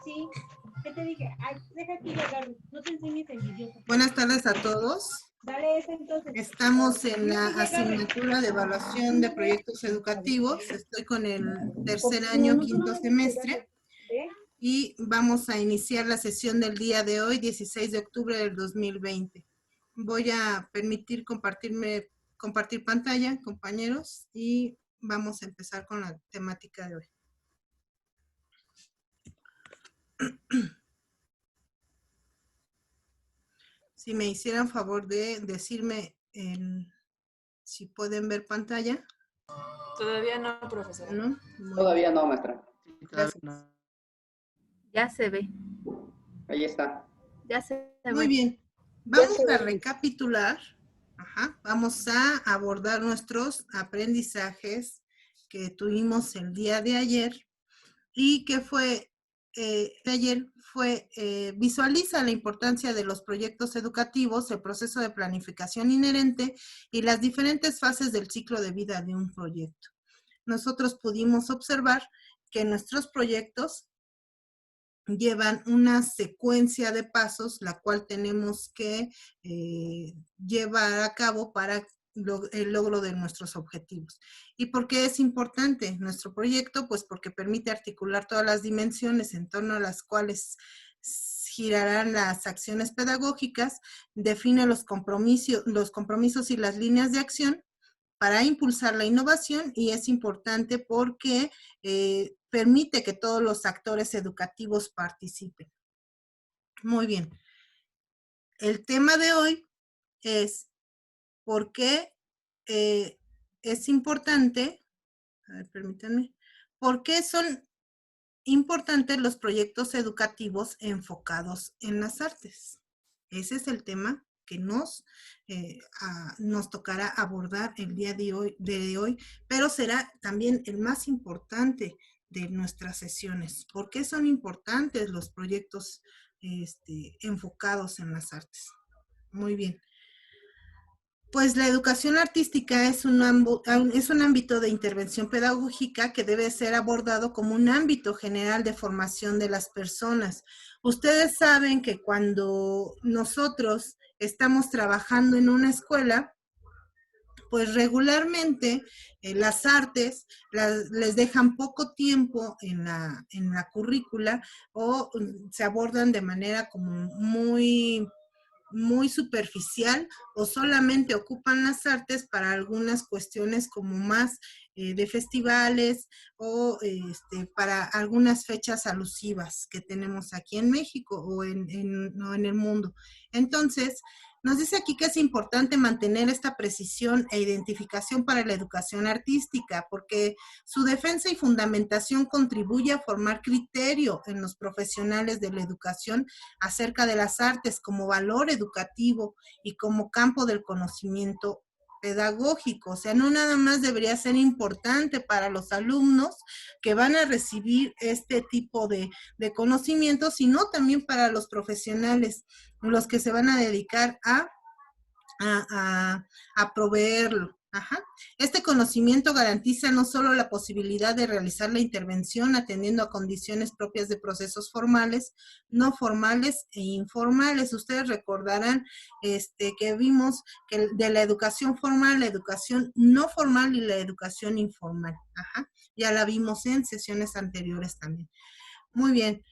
Sí, ¿qué te dije? Ay, deja aquí de agarro. No te enseñes en video. Buenas tardes a todos. Dale ese entonces. Estamos en la asignatura de evaluación de proyectos educativos. Estoy con el tercer año, quinto semestre. Y vamos a iniciar la sesión del día de hoy, 16 de octubre del 2020. Voy a permitir compartir pantalla, compañeros, y vamos a empezar con la temática de hoy. Si me hicieran favor de decirme si pueden ver pantalla. Todavía no, profesora. ¿No? Todavía no, maestra. Gracias. Ya se ve. Ahí está. Ya se ve. Muy bien. Vamos a recapitular. Vamos a abordar nuestros aprendizajes que tuvimos el día de ayer. Y que fue, visualiza la importancia de los proyectos educativos, el proceso de planificación inherente y las diferentes fases del ciclo de vida de un proyecto. Nosotros pudimos observar que nuestros proyectos llevan una secuencia de pasos, la cual tenemos que llevar a cabo para el logro de nuestros objetivos. ¿Y por qué es importante nuestro proyecto? Pues porque permite articular todas las dimensiones en torno a las cuales girarán las acciones pedagógicas, define los compromisos y las líneas de acción para impulsar la innovación, y es importante porque permite que todos los actores educativos participen. Muy bien. El tema de hoy es por qué es importante, a ver, permítanme, por qué son importantes los proyectos educativos enfocados en las artes. Ese es el tema que nos tocará abordar el día de hoy, pero será también el más importante de nuestras sesiones. ¿Por qué son importantes los proyectos enfocados en las artes? Muy bien. Pues la educación artística es un ámbito de intervención pedagógica que debe ser abordado como un ámbito general de formación de las personas. Ustedes saben que cuando nosotros estamos trabajando en una escuela, pues regularmente las artes les dejan poco tiempo en la currícula o se abordan de manera como muy superficial, o solamente ocupan las artes para algunas cuestiones como más de festivales o para algunas fechas alusivas que tenemos aquí en México o en el mundo. Entonces, nos dice aquí que es importante mantener esta precisión e identificación para la educación artística, porque su defensa y fundamentación contribuye a formar criterio en los profesionales de la educación acerca de las artes como valor educativo y como campo del conocimiento pedagógico. O sea, no nada más debería ser importante para los alumnos que van a recibir este tipo de conocimientos, sino también para los profesionales, los que se van a dedicar a proveerlo. Este conocimiento garantiza no solo la posibilidad de realizar la intervención atendiendo a condiciones propias de procesos formales, no formales e informales. Ustedes recordarán que vimos que de la educación formal, la educación no formal y la educación informal. Ya la vimos en sesiones anteriores también. Muy bien.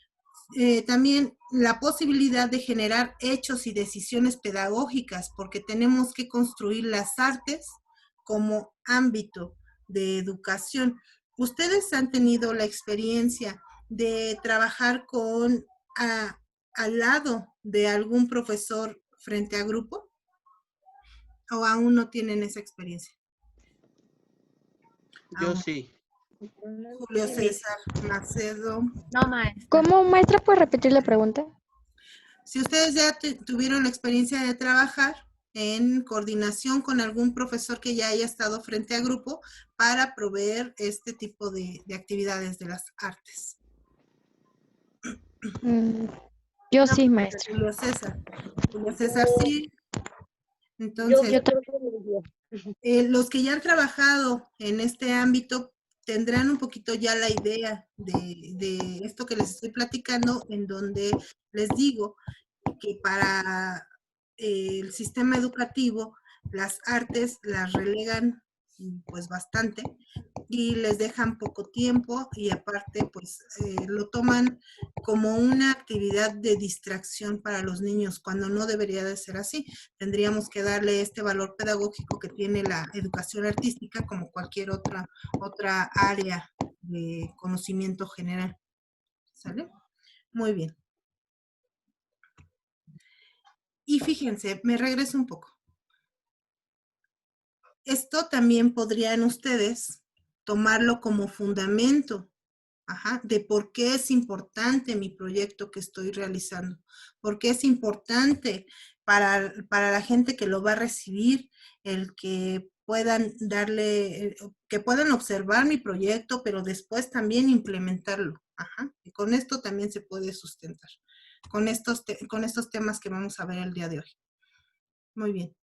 También la posibilidad de generar hechos y decisiones pedagógicas, porque tenemos que construir las artes como ámbito de educación. ¿Ustedes han tenido la experiencia de trabajar al lado de algún profesor frente a grupo? ¿O aún no tienen esa experiencia? Yo sí. Julio César Macedo. No, maestra. ¿Cómo, maestra, puede repetir la pregunta? Si ustedes ya tuvieron la experiencia de trabajar en coordinación con algún profesor que ya haya estado frente a grupo para proveer este tipo de actividades de las artes. Yo sí, maestra. Julio César sí. Entonces, yo también. los que ya han trabajado en este ámbito tendrán un poquito ya la idea de esto que les estoy platicando, en donde les digo que para el sistema educativo las artes las relegan pues bastante y les dejan poco tiempo y aparte pues lo toman como una actividad de distracción para los niños cuando no debería de ser así. Tendríamos que darle este valor pedagógico que tiene la educación artística como cualquier otra área de conocimiento general. ¿Sale? Muy bien. Y fíjense, me regreso un poco. Esto también podrían ustedes tomarlo como fundamento, de por qué es importante mi proyecto que estoy realizando, por qué es importante para la gente que lo va a recibir, el que puedan que puedan observar mi proyecto, pero después también implementarlo. Y con esto también se puede sustentar, con estos temas que vamos a ver el día de hoy. Muy bien.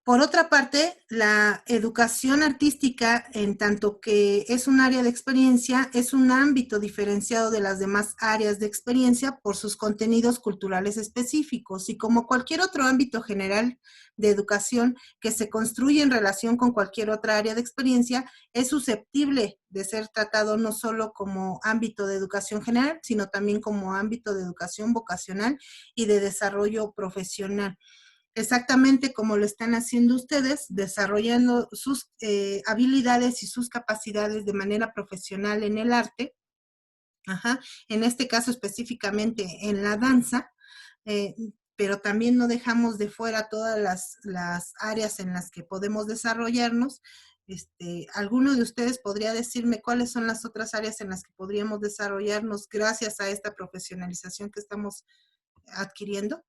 Por otra parte, la educación artística, en tanto que es un área de experiencia, es un ámbito diferenciado de las demás áreas de experiencia por sus contenidos culturales específicos y como cualquier otro ámbito general de educación que se construye en relación con cualquier otra área de experiencia, es susceptible de ser tratado no solo como ámbito de educación general, sino también como ámbito de educación vocacional y de desarrollo profesional. Exactamente como lo están haciendo ustedes, desarrollando sus habilidades y sus capacidades de manera profesional en el arte, en este caso específicamente en la danza, pero también no dejamos de fuera todas las áreas en las que podemos desarrollarnos. ¿Alguno de ustedes podría decirme cuáles son las otras áreas en las que podríamos desarrollarnos gracias a esta profesionalización que estamos adquiriendo?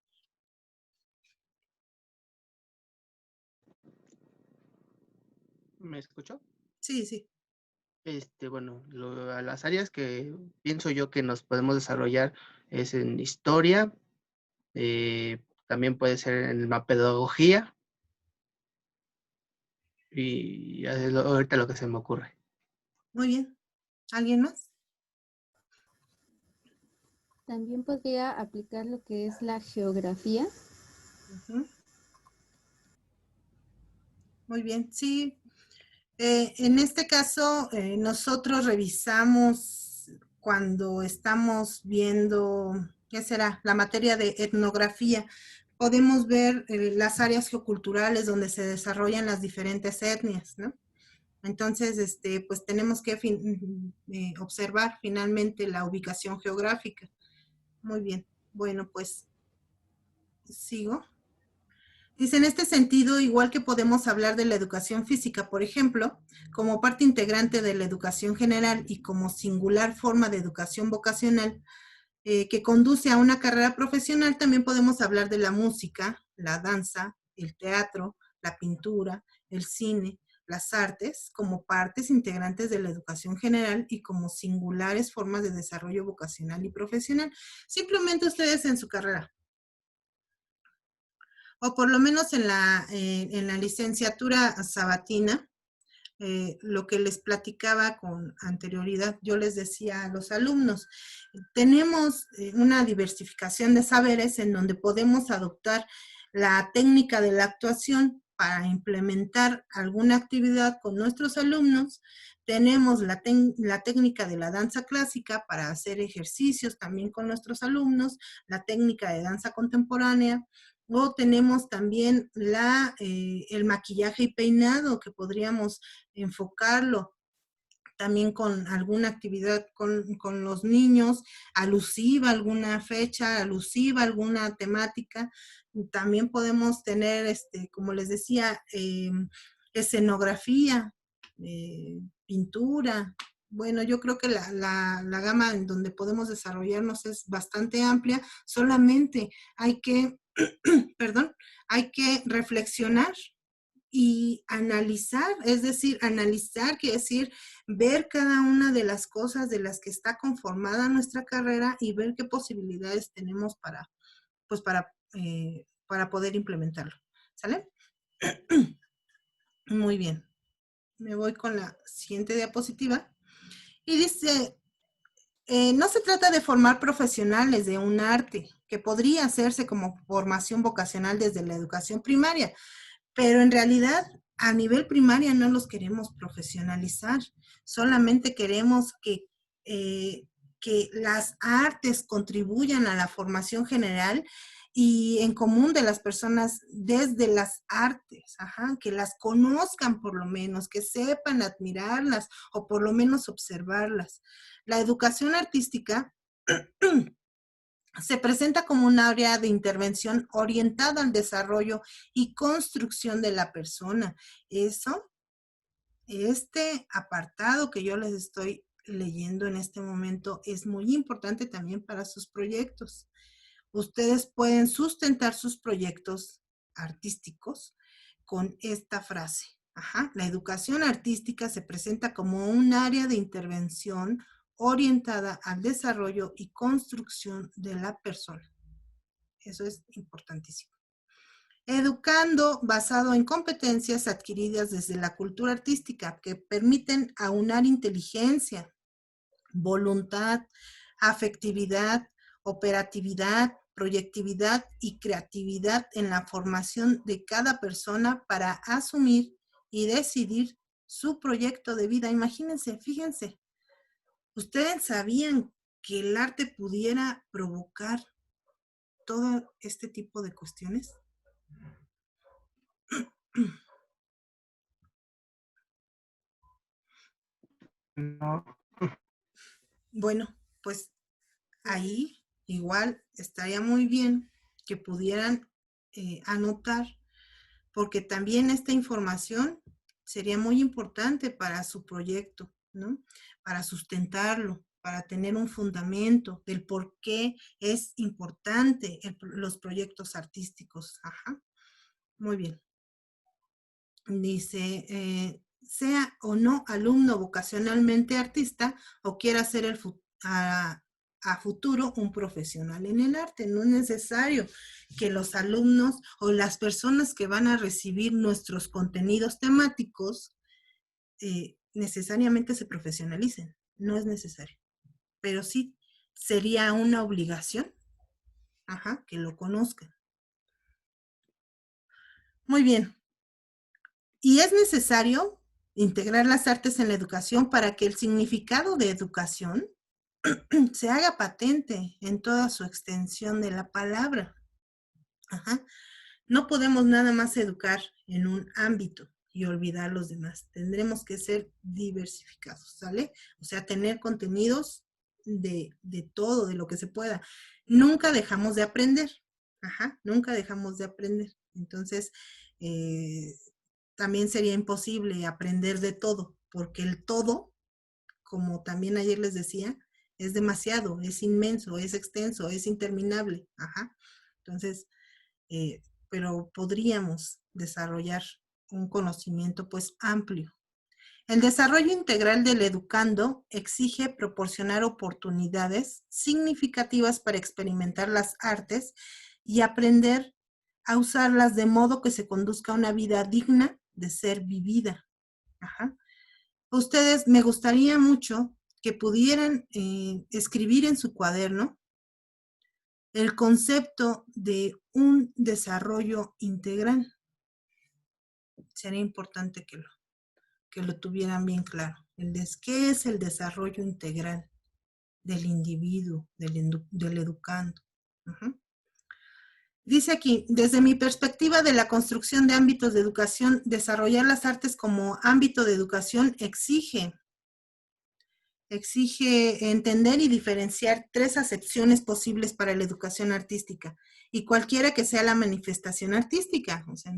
¿Me escuchó? Sí, sí. Bueno, las áreas que pienso yo que nos podemos desarrollar es en historia, también puede ser en la pedagogía y es ahorita lo que se me ocurre. Muy bien. ¿Alguien más? También podría aplicar lo que es la geografía. Muy bien, sí. En este caso, nosotros revisamos cuando estamos viendo, ¿qué será? La materia de etnografía. Podemos ver las áreas geoculturales donde se desarrollan las diferentes etnias, ¿no? Entonces, pues tenemos que observar finalmente la ubicación geográfica. Muy bien. Bueno, pues sigo. Dice, en este sentido, igual que podemos hablar de la educación física, por ejemplo, como parte integrante de la educación general y como singular forma de educación vocacional que conduce a una carrera profesional, también podemos hablar de la música, la danza, el teatro, la pintura, el cine, las artes, como partes integrantes de la educación general y como singulares formas de desarrollo vocacional y profesional. Simplemente ustedes en su carrera, o por lo menos en la licenciatura sabatina, lo que les platicaba con anterioridad, yo les decía a los alumnos, tenemos una diversificación de saberes en donde podemos adoptar la técnica de la actuación para implementar alguna actividad con nuestros alumnos. Tenemos la técnica de la danza clásica para hacer ejercicios también con nuestros alumnos, la técnica de danza contemporánea, o tenemos también el maquillaje y peinado que podríamos enfocarlo también con alguna actividad con los niños, alusiva a alguna fecha, alusiva a alguna temática. También podemos tener, como les decía, escenografía, pintura. Bueno, yo creo que la gama en donde podemos desarrollarnos es bastante amplia, solamente hay que, perdón, hay que reflexionar y analizar, es decir, analizar quiere decir ver cada una de las cosas de las que está conformada nuestra carrera y ver qué posibilidades tenemos pues para poder implementarlo. ¿Sale? Muy bien. me voy con la siguiente diapositiva. Y dice, no se trata de formar profesionales de un arte, que podría hacerse como formación vocacional desde la educación primaria, pero en realidad a nivel primaria no los queremos profesionalizar, solamente queremos que las artes contribuyan a la formación general y en común de las personas desde las artes, que las conozcan por lo menos, que sepan admirarlas o por lo menos observarlas. La educación artística se presenta como un área de intervención orientada al desarrollo y construcción de la persona. Este apartado que yo les estoy leyendo en este momento es muy importante también para sus proyectos. Ustedes pueden sustentar sus proyectos artísticos con esta frase. La educación artística se presenta como un área de intervención orientada al desarrollo y construcción de la persona. Eso es importantísimo. Educando basado en competencias adquiridas desde la cultura artística que permiten aunar inteligencia, voluntad, afectividad, operatividad, proyectividad y creatividad en la formación de cada persona para asumir y decidir su proyecto de vida. Imagínense, fíjense, ¿ustedes sabían que el arte pudiera provocar todo este tipo de cuestiones? No. Bueno, pues ahí igual estaría muy bien que pudieran anotar, porque también esta información sería muy importante para su proyecto, ¿no? Para sustentarlo, para tener un fundamento del por qué es importante los proyectos artísticos. Muy bien. Dice, sea o no alumno vocacionalmente artista o quiera ser a futuro un profesional en el arte. No es necesario que los alumnos o las personas que van a recibir nuestros contenidos temáticos necesariamente se profesionalicen. No es necesario. Pero sí sería una obligación que lo conozcan. Muy bien. Y es necesario integrar las artes en la educación para que el significado de educación se haga patente en toda su extensión de la palabra. No podemos nada más educar en un ámbito y olvidar los demás. Tendremos que ser diversificados, ¿sale? O sea, tener contenidos de todo, de lo que se pueda. Nunca dejamos de aprender. Nunca dejamos de aprender. Entonces, también sería imposible aprender de todo, porque el todo, como también ayer les decía, es demasiado, es inmenso, es extenso, es interminable. Entonces, pero podríamos desarrollar un conocimiento pues amplio. El desarrollo integral del educando exige proporcionar oportunidades significativas para experimentar las artes y aprender a usarlas de modo que se conduzca a una vida digna de ser vivida. Ustedes, me gustaría mucho que pudieran escribir en su cuaderno el concepto de un desarrollo integral. Sería importante que lo tuvieran bien claro. ¿Qué es el desarrollo integral del individuo, del educando? Dice aquí, desde mi perspectiva de la construcción de ámbitos de educación, desarrollar las artes como ámbito de educación exige entender y diferenciar 3 acepciones posibles para la educación artística, y cualquiera que sea la manifestación artística, o sea,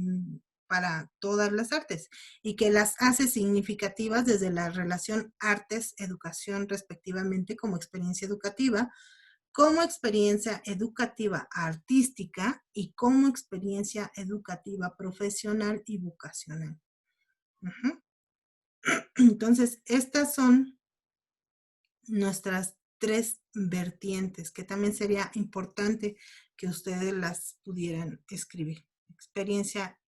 para todas las artes, y que las hace significativas desde la relación artes-educación respectivamente como experiencia educativa artística y como experiencia educativa profesional y vocacional. Entonces, estas son nuestras 3 vertientes, que también sería importante que ustedes las pudieran escribir. Experiencia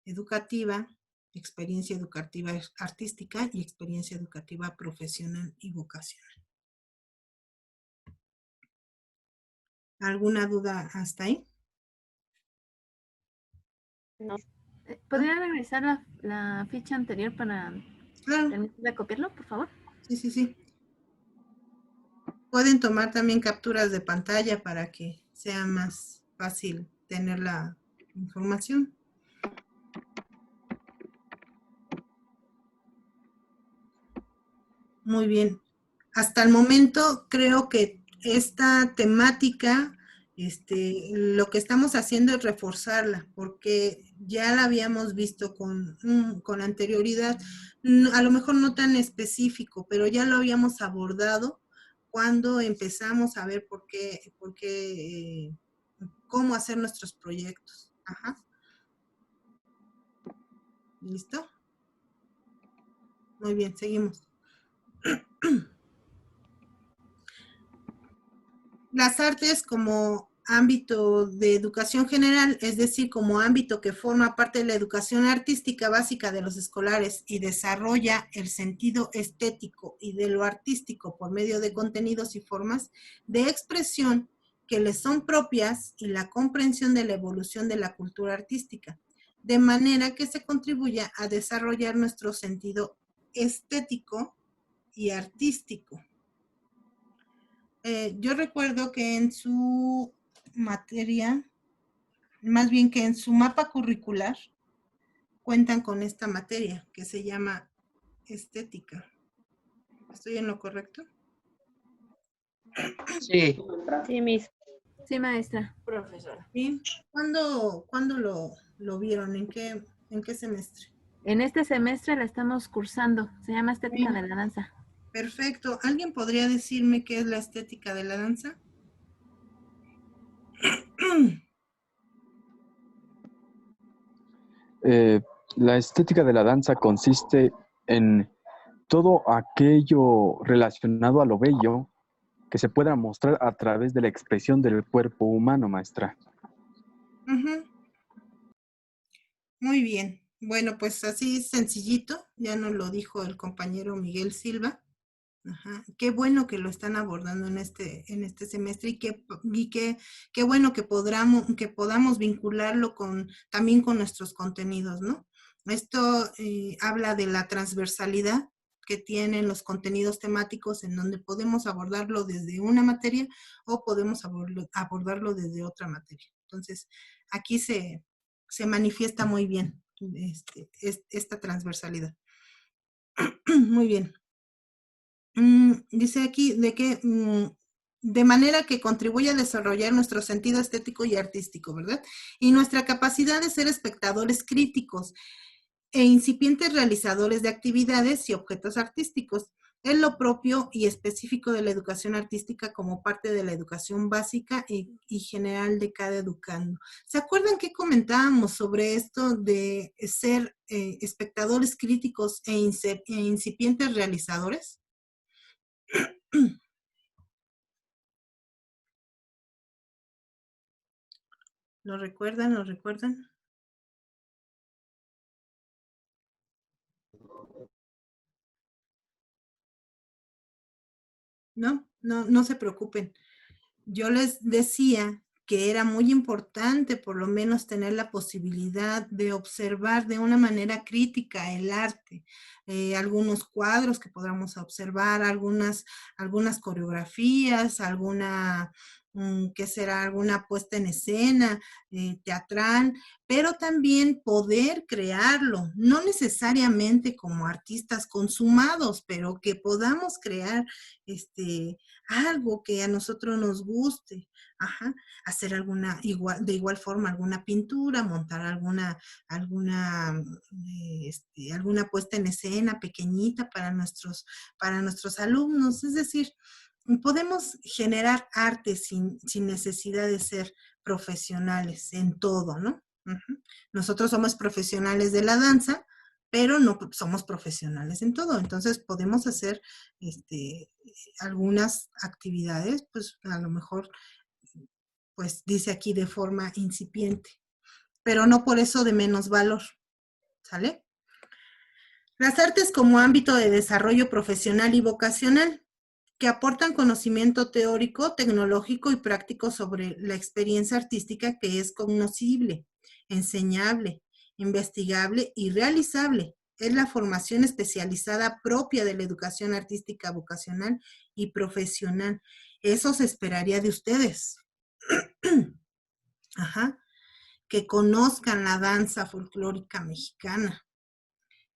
educativa, experiencia educativa artística y experiencia educativa profesional y vocacional. ¿Alguna duda hasta ahí? ¿Podría regresar la ficha anterior para Claro, terminar de copiarlo, por favor? sí, sí, sí. Pueden tomar también capturas de pantalla para que sea más fácil tener la información. Muy bien. Hasta el momento creo que esta temática, lo que estamos haciendo es reforzarla, porque ya la habíamos visto con anterioridad, a lo mejor no tan específico, pero ya lo habíamos abordado cuando empezamos a ver cómo hacer nuestros proyectos. Ajá. ¿Listo? Muy bien, seguimos. Las artes como ámbito de educación general, es decir, como ámbito que forma parte de la educación artística básica de los escolares y desarrolla el sentido estético y de lo artístico por medio de contenidos y formas de expresión que les son propias y la comprensión de la evolución de la cultura artística, de manera que se contribuya a desarrollar nuestro sentido estético y artístico. Yo recuerdo que en su materia, más bien que en su mapa curricular, cuentan con esta materia que se llama estética. ¿Estoy en lo correcto? Sí, Sí, Miss. Sí, maestra. Profesora. ¿Sí? ¿Cuándo lo vieron? ¿En qué semestre? En este semestre la estamos cursando. Se llama Estética de la Danza. Perfecto. ¿Alguien podría decirme qué es la estética de la danza? La estética de la danza consiste en todo aquello relacionado a lo bello que se pueda mostrar a través de la expresión del cuerpo humano, maestra. Ujú. Muy bien. Bueno, pues así sencillito, ya nos lo dijo el compañero Miguel Silva. Ajá. Qué bueno que lo están abordando en este semestre y qué bueno que podamos vincularlo también con nuestros contenidos, ¿no? Esto habla de la transversalidad que tienen los contenidos temáticos en donde podemos abordarlo desde una materia o podemos abordarlo desde otra materia. Entonces, aquí se manifiesta muy bien esta transversalidad. Muy bien. Dice aquí de manera que contribuye a desarrollar nuestro sentido estético y artístico, ¿verdad? Y nuestra capacidad de ser espectadores críticos e incipientes realizadores de actividades y objetos artísticos. Es lo propio y específico de la educación artística como parte de la educación básica y general de cada educando. ¿Se acuerdan que comentábamos sobre esto de ser espectadores críticos e incipientes realizadores? ¿Lo recuerdan? ¿Lo recuerdan? No se preocupen. Yo les decía que era muy importante por lo menos tener la posibilidad de observar de una manera crítica el arte, algunos cuadros que podamos observar, algunas coreografías, ¿qué será? Alguna puesta en escena teatral, pero también poder crearlo, no necesariamente como artistas consumados, pero que podamos crear algo que a nosotros nos guste, ajá, hacer de igual forma alguna pintura, montar alguna puesta en escena pequeñita para nuestros alumnos, es decir, podemos generar arte sin necesidad de ser profesionales en todo, ¿no? Uh-huh. Nosotros somos profesionales de la danza, pero no somos profesionales en todo. Entonces podemos hacer algunas actividades, pues a lo mejor, pues dice aquí de forma incipiente, pero no por eso de menos valor, ¿sale? Las artes como ámbito de desarrollo profesional y vocacional, que aportan conocimiento teórico, tecnológico y práctico sobre la experiencia artística que es cognoscible, enseñable, investigable y realizable. Es la formación especializada propia de la educación artística vocacional y profesional. Eso se esperaría de ustedes. Ajá. Que conozcan la danza folclórica mexicana,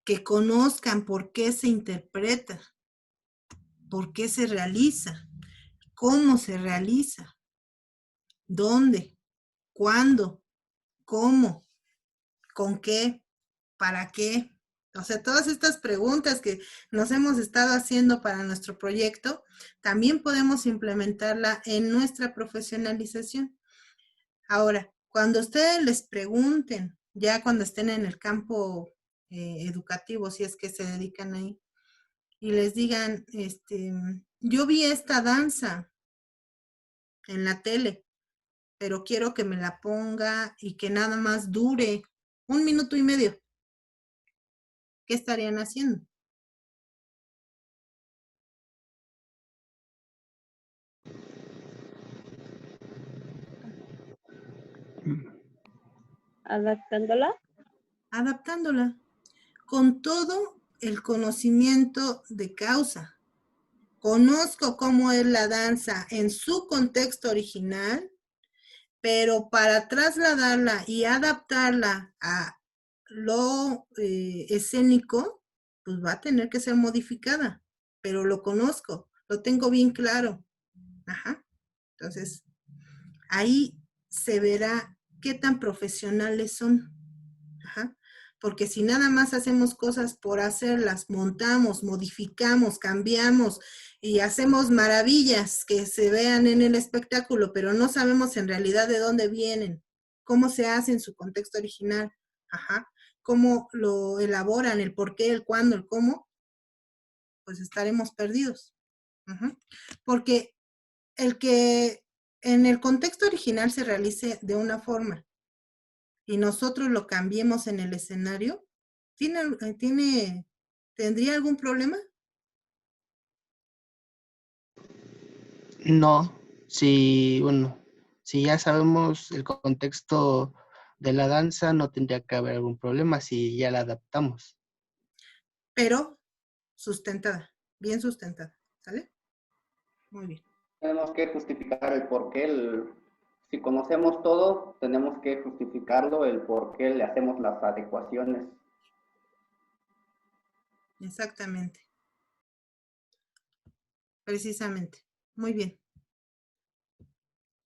que conozcan por qué se interpreta, por qué se realiza, cómo se realiza, dónde, cuándo, cómo, con qué, para qué. O sea, todas estas preguntas que nos hemos estado haciendo para nuestro proyecto, también podemos implementarla en nuestra profesionalización. Ahora, cuando ustedes les pregunten, ya cuando estén en el campo educativo, si es que se dedican ahí, y les digan, yo vi esta danza en la tele, pero quiero que me la ponga y que nada más dure 1 minuto y medio. ¿Qué estarían haciendo? Adaptándola. Adaptándola con todo el conocimiento de causa. Conozco cómo es la danza en su contexto original, pero para trasladarla y adaptarla a lo escénico, pues va a tener que ser modificada, pero lo conozco, lo tengo bien claro. Ajá. Entonces, ahí se verá qué tan profesionales son. Ajá. Porque si nada más hacemos cosas por hacerlas, montamos, modificamos, cambiamos y hacemos maravillas que se vean en el espectáculo, pero no sabemos en realidad de dónde vienen, cómo se hace en su contexto original, ajá, cómo lo elaboran, el por qué, el cuándo, el cómo, pues estaremos perdidos. Ajá. Porque el que en el contexto original se realice de una forma y nosotros lo cambiemos en el escenario, ¿tendría algún problema? No, si ya sabemos el contexto de la danza, no tendría que haber algún problema si ya la adaptamos. Pero sustentada, bien sustentada, ¿sale? Muy bien. Tenemos que justificar el por qué, si conocemos todo, tenemos que justificarlo, el por qué le hacemos las adecuaciones. Exactamente. Precisamente. Muy bien.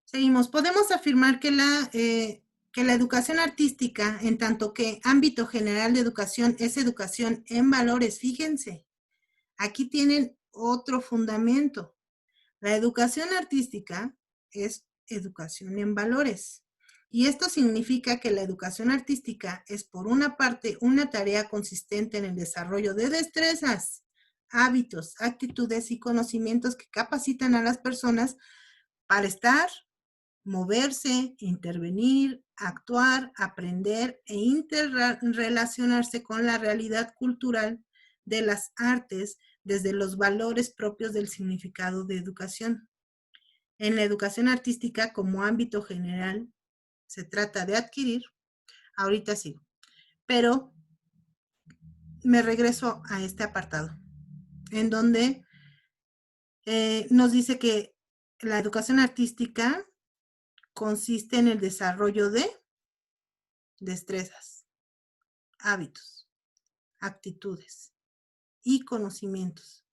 Seguimos. Podemos afirmar que la educación artística, en tanto que ámbito general de educación, es educación en valores. Fíjense, aquí tienen otro fundamento. La educación artística es educación en valores. Y esto significa que la educación artística es, por una parte, una tarea consistente en el desarrollo de destrezas, hábitos, actitudes y conocimientos que capacitan a las personas para estar, moverse, intervenir, actuar, aprender e interrelacionarse con la realidad cultural de las artes desde los valores propios del significado de educación. En la educación artística como ámbito general se trata de adquirir, ahorita sí, pero me regreso a este apartado, en donde nos dice que la educación artística consiste en el desarrollo de destrezas, hábitos, actitudes y conocimientos.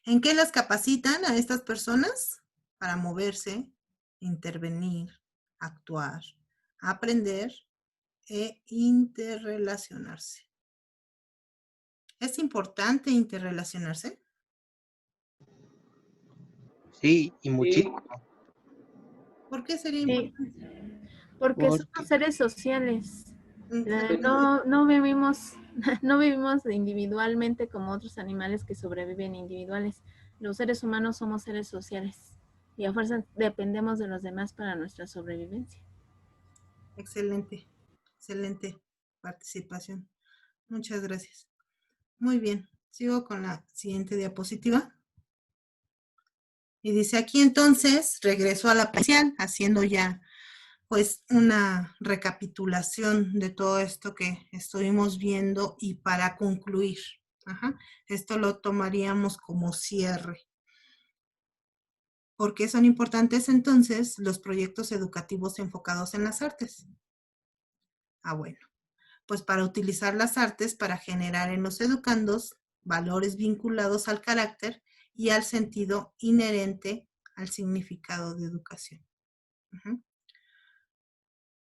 ¿En qué las capacitan a estas personas? Para moverse, intervenir, actuar, aprender e interrelacionarse. ¿Es importante interrelacionarse? Sí, y muchísimo. ¿Por qué sería Sí, importante? porque Porque- somos seres sociales. Exactamente. No vivimos, no vivimos individualmente como otros animales que sobreviven individuales. Los seres humanos somos seres sociales y a fuerza dependemos de los demás para nuestra sobrevivencia. Excelente, excelente participación. Muchas gracias. Muy bien. Sigo con la siguiente diapositiva. Y dice aquí entonces, regreso a la parcial, haciendo ya pues una recapitulación de todo esto que estuvimos viendo y para concluir. Ajá. Esto lo tomaríamos como cierre. ¿Por qué son importantes entonces los proyectos educativos enfocados en las artes? Bueno, pues para utilizar las artes para generar en los educandos valores vinculados al carácter y al sentido inherente al significado de educación.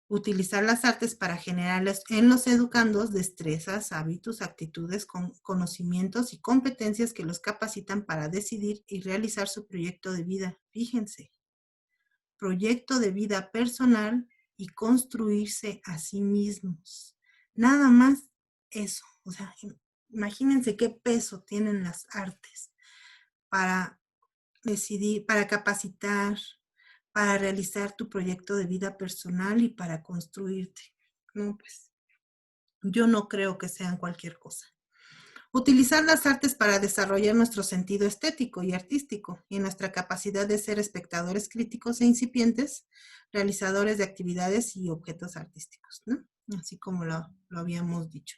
Utilizar las artes para generar en los educandos destrezas, hábitos, actitudes, conocimientos y competencias que los capacitan para decidir y realizar su proyecto de vida. Fíjense, proyecto de vida personal y construirse a sí mismos. Nada más eso. O sea, imagínense qué peso tienen las artes para decidir, para capacitar, para realizar tu proyecto de vida personal y para construirte. No, pues, yo no creo que sean cualquier cosa. Utilizar las artes para desarrollar nuestro sentido estético y artístico y nuestra capacidad de ser espectadores críticos e incipientes, realizadores de actividades y objetos artísticos, ¿no? Así como lo habíamos dicho.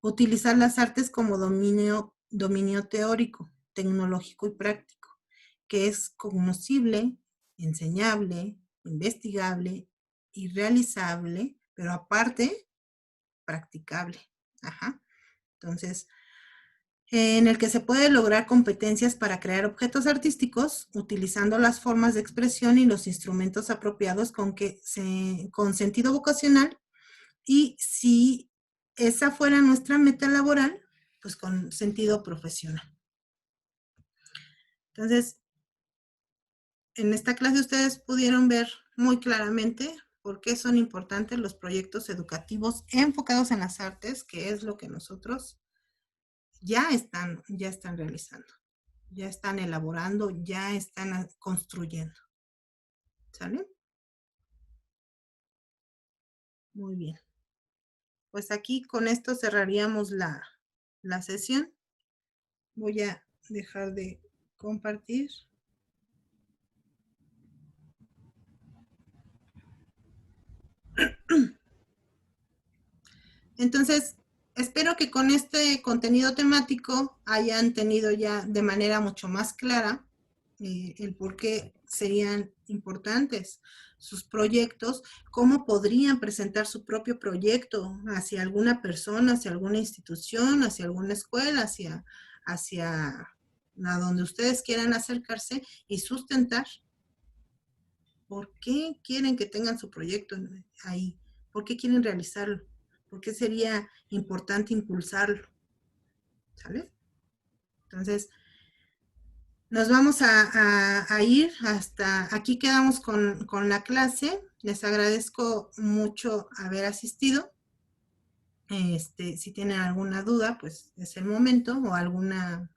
Utilizar las artes como dominio teórico, tecnológico y práctico, que es cognoscible, enseñable, investigable y realizable, pero aparte, practicable. Ajá. Entonces, en el que se puede lograr competencias para crear objetos artísticos utilizando las formas de expresión y los instrumentos apropiados con sentido vocacional, y si esa fuera nuestra meta laboral, pues con sentido profesional. Entonces, en esta clase ustedes pudieron ver muy claramente por qué son importantes los proyectos educativos enfocados en las artes, que es lo que nosotros ya están realizando, ya están elaborando, ya están construyendo. ¿Sale? Muy bien. Pues aquí con esto cerraríamos la sesión. Voy a dejar de compartir. Entonces, espero que con este contenido temático hayan tenido ya de manera mucho más clara el por qué serían importantes sus proyectos, cómo podrían presentar su propio proyecto hacia alguna persona, hacia alguna institución, hacia alguna escuela, hacia a donde ustedes quieran acercarse y sustentar por qué quieren que tengan su proyecto ahí, por qué quieren realizarlo. ¿Por qué sería importante impulsarlo? ¿Sale? Entonces, nos vamos a ir hasta aquí. Quedamos con la clase. Les agradezco mucho haber asistido. Si tienen alguna duda, pues es el momento, o alguna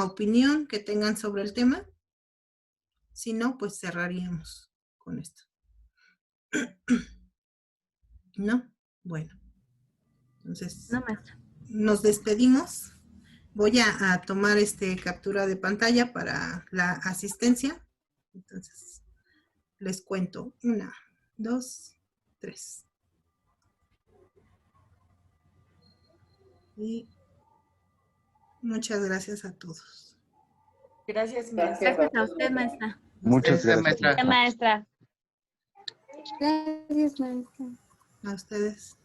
opinión que tengan sobre el tema. Si no, pues cerraríamos con esto. ¿No? Bueno. Entonces, No, maestra. Nos despedimos. Voy a tomar captura de pantalla para la asistencia. Entonces, les cuento. 1, 2, 3. Y muchas gracias a todos. Gracias, maestra. Gracias a usted, maestra. Muchas gracias, maestra. Maestra. Gracias, maestra. A ustedes.